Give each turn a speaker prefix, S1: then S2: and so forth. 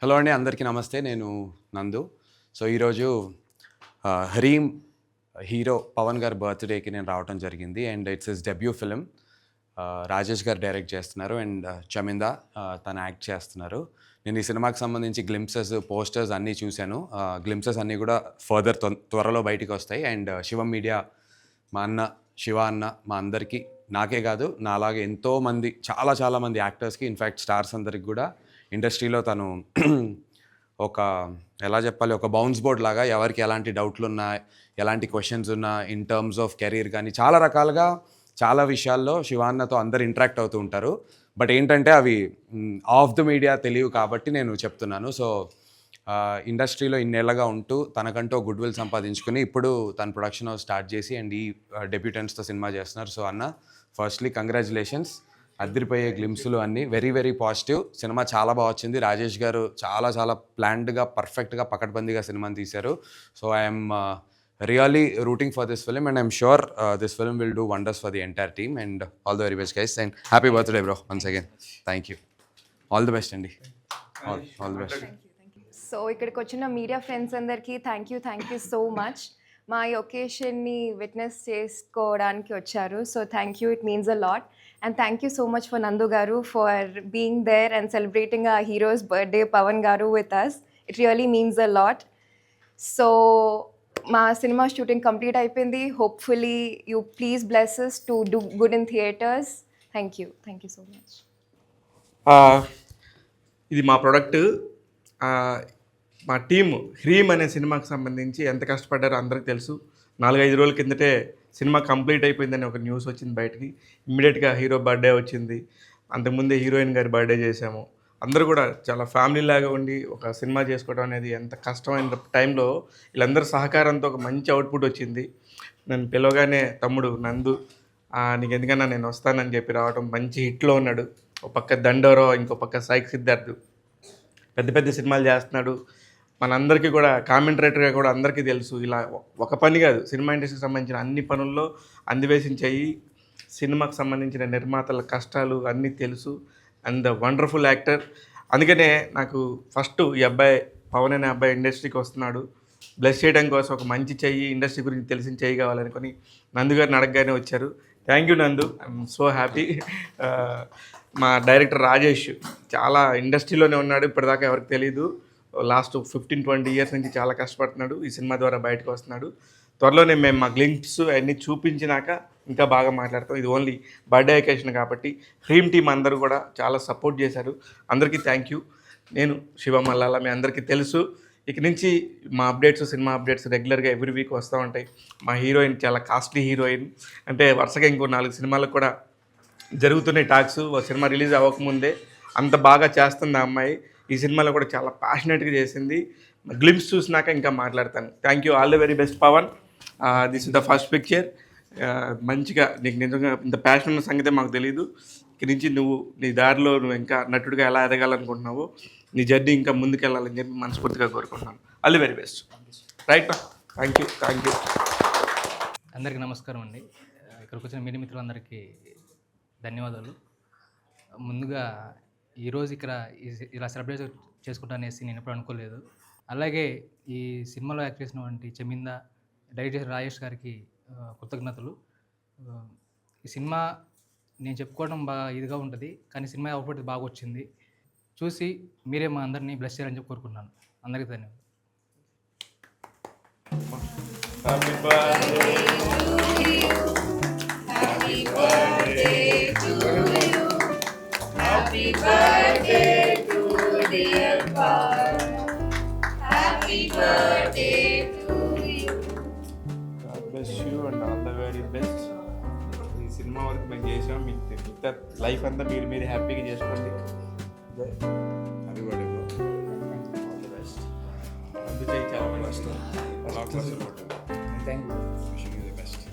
S1: Hello అండి, అందరికీ నమస్తే. నేను నందు. సో ఈరోజు హరీమ్ హీరో పవన్ గారి బర్త్డేకి నేను రావడం జరిగింది. And it's his debut film. Rajesh గారు డైరెక్ట్ చేస్తున్నారు అండ్ చమిందా తను యాక్ట్ చేస్తున్నారు. నేను ఈ సినిమాకి సంబంధించి గ్లింప్సెస్, పోస్టర్స్ అన్నీ చూశాను. గ్లింప్సెస్ అన్నీ కూడా ఫర్దర్ త్వరలో బయటికి వస్తాయి. అండ్ శివం మీడియా, మా అన్న శివ అన్న, మా అందరికీ, నాకే కాదు నా అలాగే ఎంతోమంది చాలామంది యాక్టర్స్కి, ఇన్ఫ్యాక్ట్ స్టార్స్ అందరికి కూడా ఇండస్ట్రీలో తను ఒక ఎలా చెప్పాలి, ఒక బౌన్స్ బోర్డ్ లాగా ఎవరికి ఎలాంటి డౌట్లు ఉన్నా, ఎలాంటి క్వశ్చన్స్ ఉన్నా ఇన్ టర్మ్స్ ఆఫ్ కెరీర్ కానీ చాలా రకాలుగా చాలా విషయాల్లో శివాన్నతో అందరు ఇంటరాక్ట్ అవుతూ ఉంటారు. బట్ ఏంటంటే అవి ఆఫ్ ద మీడియా తెలియవు కాబట్టి నేను చెప్తున్నాను. సో ఇండస్ట్రీలో ఇన్నేళ్ళగా ఉంటూ తనకంటూ గుడ్ విల్ సంపాదించుకుని ఇప్పుడు తన ప్రొడక్షన్ హౌస్ స్టార్ట్ చేసి అండ్ ఈ డెబ్యూటెంట్స్తో సినిమా చేస్తున్నారు. సో అన్న, ఫస్ట్లీ కంగ్రాచులేషన్స్. అద్దరిపోయే గ్లిమ్స్లు అన్నీ వెరీ పాజిటివ్. సినిమా చాలా బాగా వచ్చింది. రాజేష్ గారు చాలా ప్లాన్డ్గా, పర్ఫెక్ట్గా, పకడ్బందీగా సినిమాని తీశారు. So I'm really rooting for this film and I'm sure this film will do wonders for the entire team and all the very best guys and happy birthday bro once again. Thank you. All the best అండి. All the best.
S2: So ఇక్కడికి వచ్చిన media friends అందరికీ thank you so much. మా ఈ ఒకేషన్ని witness చేసుకోవడానికి వచ్చారు. So thank you, it means a lot. And thank you so much for Nandu Garu for being there and celebrating our hero's birthday, Pavan Garu, with us. It really means a lot. So, my cinema shooting complete అయిపోయింది. Hopefully, you please bless us to do good in theaters. Thank you so much.
S3: ఇది మా product. మా team హ్రీమ్ అనే సినిమాకి సంబంధించి ఎంత కష్టపడ్డారో అందరికీ తెలుసు. 4-5 రోజుల కిందటే సినిమా కంప్లీట్ అయిపోయిందని ఒక న్యూస్ వచ్చింది బయటికి. ఇమ్మీడియట్గా హీరో బర్త్డే వచ్చింది. అంతకుముందే హీరోయిన్ గారి బర్త్డే చేసాము. అందరూ కూడా చాలా ఫ్యామిలీ లాగా ఉండి ఒక సినిమా చేసుకోవడం అనేది ఎంత కష్టమైన టైంలో వీళ్ళందరూ సహకారంతో ఒక మంచి అవుట్పుట్ వచ్చింది. నన్ను పిలవగానే తమ్ముడు నందు నీకు ఎందుకన్నా నేను వస్తానని చెప్పి రావడం, మంచి హిట్లో ఉన్నాడు. ఒక పక్క దండోరో, ఇంకో పక్క సాయి సిద్ధార్థ్ పెద్ద సినిమాలు చేస్తున్నాడు. మనందరికీ కూడా కామెంటరేటర్గా కూడా అందరికీ తెలుసు. ఇలా ఒక పని కాదు, సినిమా ఇండస్ట్రీకి సంబంధించిన అన్ని పనుల్లో అందివేసించాయి. సినిమాకి సంబంధించిన నిర్మాతల కష్టాలు అన్నీ తెలుసు. And wonderful actor. అందుకనే నాకు ఫస్ట్ ఈ అబ్బాయి, పవన్ అనే అబ్బాయి ఇండస్ట్రీకి వస్తున్నాడు, బ్లెస్ చేయడం కోసం ఒక మంచి చెయ్యి, ఇండస్ట్రీ గురించి తెలిసిన చెయ్యి కావాలనుకొని నందు గారిని అడగగానే వచ్చారు. థ్యాంక్ యూ నందు, ఐఎమ్ సో హ్యాపీ. మా డైరెక్టర్ రాజేష్ చాలా ఇండస్ట్రీలోనే ఉన్నాడు, ఇప్పటిదాకా ఎవరికి తెలీదు. లాస్ట్ 15-20 ఇయర్స్ నుంచి చాలా కష్టపడుతున్నాడు. ఈ సినిమా ద్వారా బయటకు వస్తున్నాడు. త్వరలోనే మేము మా గ్లింప్స్ అన్నీ చూపించినాక ఇంకా బాగా మాట్లాడతాం. ఇది ఓన్లీ బర్త్డే అకేషన్ కాబట్టి హ్రీమ్ టీమ్ అందరూ కూడా చాలా సపోర్ట్ చేశారు. అందరికీ థ్యాంక్ యూ. నేను శివ మల్లాల, మీ అందరికీ తెలుసు. ఇక నుంచి మా అప్డేట్స్, సినిమా అప్డేట్స్ రెగ్యులర్గా ఎవ్రీ వీక్ వస్తూ ఉంటాయి. మా హీరోయిన్ చాలా కాస్ట్లీ హీరోయిన్, అంటే వరుసగా ఇంకో 4 సినిమాలకు కూడా జరుగుతున్నాయి టాక్స్. సినిమా రిలీజ్ అవ్వకముందే అంత బాగా చేస్తుంది ఆ అమ్మాయి. ఈ సినిమాలో కూడా చాలా ప్యాషనెట్గా చేసింది. గ్లిమ్స్ చూసినాక ఇంకా మాట్లాడతాను. Thank you. All the very best Pavan. This is the first picture. మంచిగా నీకు నిజంగా ఇంత ప్యాషన్ ఉన్న సంగతే మాకు తెలీదు. ఇక్కడి నుంచి నువ్వు నీ దారిలో నువ్వు ఇంకా నటుడిగా ఎలా ఎదగాలనుకుంటున్నావో, నీ జర్నీ ఇంకా ముందుకెళ్ళాలని చెప్పి మనస్ఫూర్తిగా కోరుకుంటున్నాను. All the very best. Right, thank you.
S4: అందరికీ నమస్కారం అండి. ఇక్కడికి వచ్చిన మీడియా మిత్రులందరికీ ధన్యవాదాలు. ముందుగా ఈరోజు ఇక్కడ ఇలా సెలబ్రేట్ చేసుకుంటానేసి నేను ఎప్పుడు అనుకోలేదు. అలాగే ఈ సినిమాలో యాక్ట్ చేసినటువంటి చమిందా, డైరెక్టర్ రాజేష్ గారికి కృతజ్ఞతలు. ఈ సినిమా నేను చెప్పుకోవడం బాగా ఇదిగా ఉంటుంది, కానీ సినిమా అవుట్పుట్ బాగా వచ్చింది. చూసి మీరే మా అందరినీ బ్లెస్ చేయాలని చెప్పి కోరుకుంటున్నాను. అందరికీ ధన్యవాదాలు.
S5: Happy birthday to dear Pawan. Happy birthday to you.
S3: God bless you and all the very best. ఈ సినిమా వరకు మేము చేసాం. మీకు మిగతా లైఫ్ అంతా మీరు హ్యాపీగా చేసుకోండి.
S1: Happy birthday bro. All the best.
S3: అందుకే చాలా
S1: thank you. Wishing you the best.